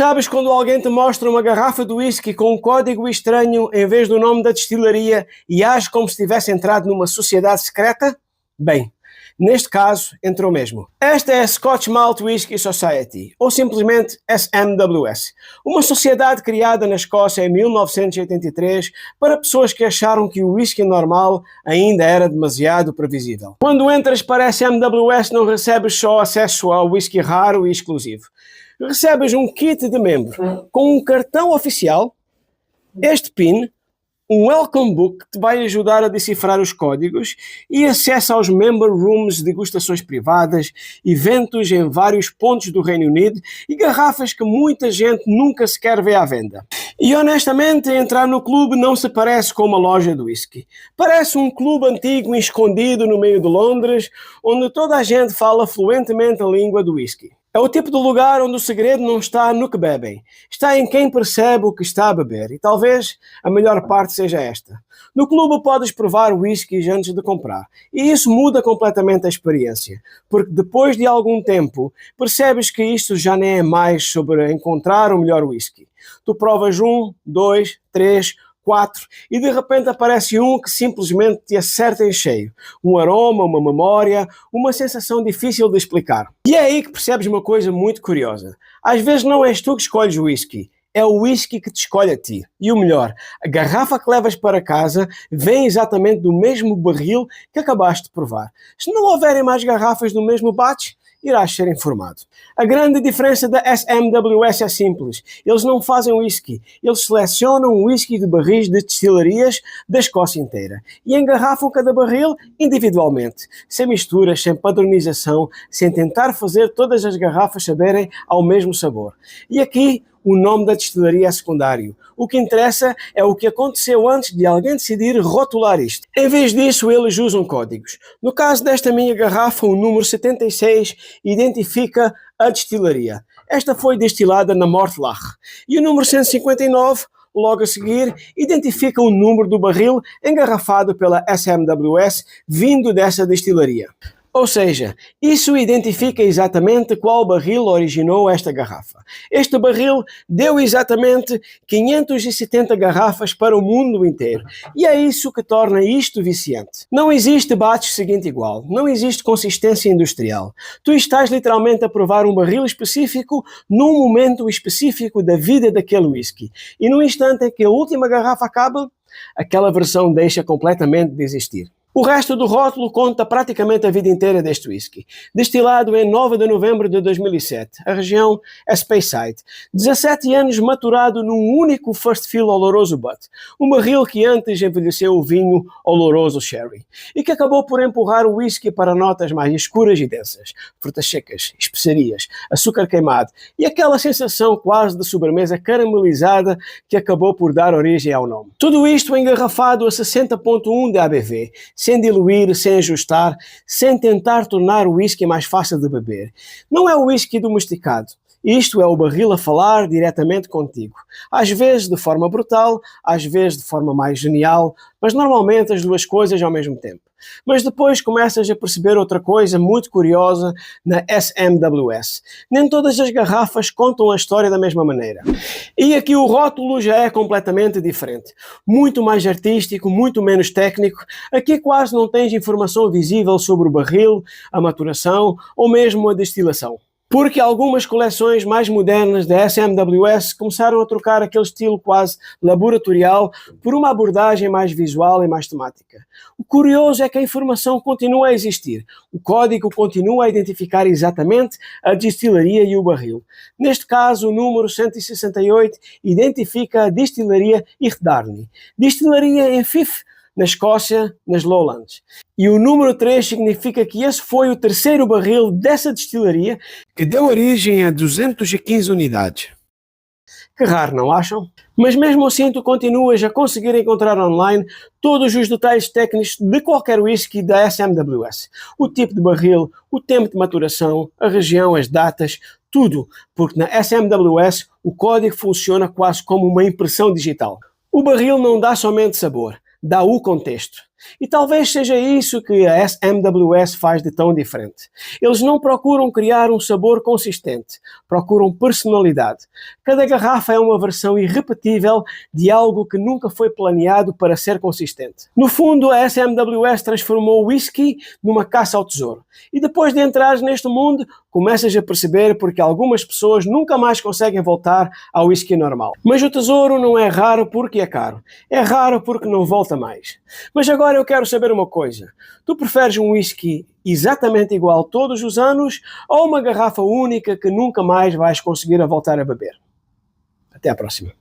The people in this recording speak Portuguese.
Sabes quando alguém te mostra uma garrafa de whisky com um código estranho em vez do nome da destilaria e age como se tivesse entrado numa sociedade secreta? Bem, neste caso, entrou mesmo. Esta é a Scotch Malt Whisky Society, ou simplesmente SMWS, uma sociedade criada na Escócia em 1983 para pessoas que acharam que o whisky normal ainda era demasiado previsível. Quando entras para a SMWS não recebes só acesso ao whisky raro e exclusivo. Recebes um kit de membro com um cartão oficial, este PIN, um welcome book que te vai ajudar a decifrar os códigos e acesso aos member rooms, degustações privadas, eventos em vários pontos do Reino Unido e garrafas que muita gente nunca sequer vê à venda. E honestamente, entrar no clube não se parece com uma loja de whisky. Parece um clube antigo escondido no meio de Londres, onde toda a gente fala fluentemente a língua do whisky. É o tipo de lugar onde o segredo não está no que bebem, está em quem percebe o que está a beber. E talvez a melhor parte seja esta. No clube podes provar whiskies antes de comprar. E isso muda completamente a experiência. Porque depois de algum tempo, percebes que isto já nem é mais sobre encontrar o melhor whisky. Tu provas 1, 2, 3, 4 e de repente aparece um que simplesmente te acerta em cheio. Um aroma, uma memória, uma sensação difícil de explicar. E é aí que percebes uma coisa muito curiosa. Às vezes não és tu que escolhes o whisky, é o whisky que te escolhe a ti. E o melhor, a garrafa que levas para casa vem exatamente do mesmo barril que acabaste de provar. Se não houverem mais garrafas do mesmo batch, irás ser informado. A grande diferença da SMWS é simples. Eles não fazem whisky. Eles selecionam whisky de barris de destilarias da Escócia inteira e engarrafam cada barril individualmente, sem misturas, sem padronização, sem tentar fazer todas as garrafas saberem ao mesmo sabor. E aqui o nome da destilaria é secundário. O que interessa é o que aconteceu antes de alguém decidir rotular isto. Em vez disso, eles usam códigos. No caso desta minha garrafa, o número 76 identifica a destilaria. Esta foi destilada na Mortlach. E o número 159, logo a seguir, identifica o número do barril engarrafado pela SMWS vindo dessa destilaria. Ou seja, isso identifica exatamente qual barril originou esta garrafa. Este barril deu exatamente 570 garrafas para o mundo inteiro. E é isso que torna isto viciante. Não existe batch seguinte igual. Não existe consistência industrial. Tu estás literalmente a provar um barril específico num momento específico da vida daquele whisky. E no instante em que a última garrafa acaba, aquela versão deixa completamente de existir. O resto do rótulo conta praticamente a vida inteira deste whisky. Destilado em 9 de novembro de 2007, a região é Speyside. 17 anos maturado num único first fill oloroso butt. Um barril que antes envelheceu o vinho oloroso sherry. E que acabou por empurrar o whisky para notas mais escuras e densas. Frutas secas, especiarias, açúcar queimado e aquela sensação quase de sobremesa caramelizada que acabou por dar origem ao nome. Tudo isto engarrafado a 60.1 de ABV. Sem diluir, sem ajustar, sem tentar tornar o whisky mais fácil de beber. Não é o whisky domesticado. Isto é o barril a falar diretamente contigo. Às vezes de forma brutal, às vezes de forma mais genial, mas normalmente as duas coisas ao mesmo tempo. Mas depois começas a perceber outra coisa muito curiosa na SMWS. Nem todas as garrafas contam a história da mesma maneira. E aqui o rótulo já é completamente diferente. Muito mais artístico, muito menos técnico. Aqui quase não tens informação visível sobre o barril, a maturação ou mesmo a destilação. Porque algumas coleções mais modernas da SMWS começaram a trocar aquele estilo quase laboratorial por uma abordagem mais visual e mais temática. O curioso é que a informação continua a existir. O código continua a identificar exatamente a destilaria e o barril. Neste caso, o número 168 identifica a destilaria Irdarni. Destilaria em Fife, na Escócia, nas Lowlands. E o número 3 significa que esse foi o terceiro barril dessa destilaria que deu origem a 215 unidades. Que raro, não acham? Mas mesmo assim tu continuas a conseguir encontrar online todos os detalhes técnicos de qualquer whisky da SMWS. O tipo de barril, o tempo de maturação, a região, as datas, tudo, porque na SMWS o código funciona quase como uma impressão digital. O barril não dá somente sabor, dá o contexto. E talvez seja isso que a SMWS faz de tão diferente. Eles não procuram criar um sabor consistente, procuram personalidade. Cada garrafa é uma versão irrepetível de algo que nunca foi planeado para ser consistente. No fundo, a SMWS transformou o whisky numa caça ao tesouro. E depois de entrares neste mundo, começas a perceber porque algumas pessoas nunca mais conseguem voltar ao whisky normal. Mas o tesouro não é raro porque é caro. É raro porque não volta mais. Mas agora eu quero saber uma coisa. Tu preferes um whisky exatamente igual todos os anos ou uma garrafa única que nunca mais vais conseguir voltar a beber? Até à próxima.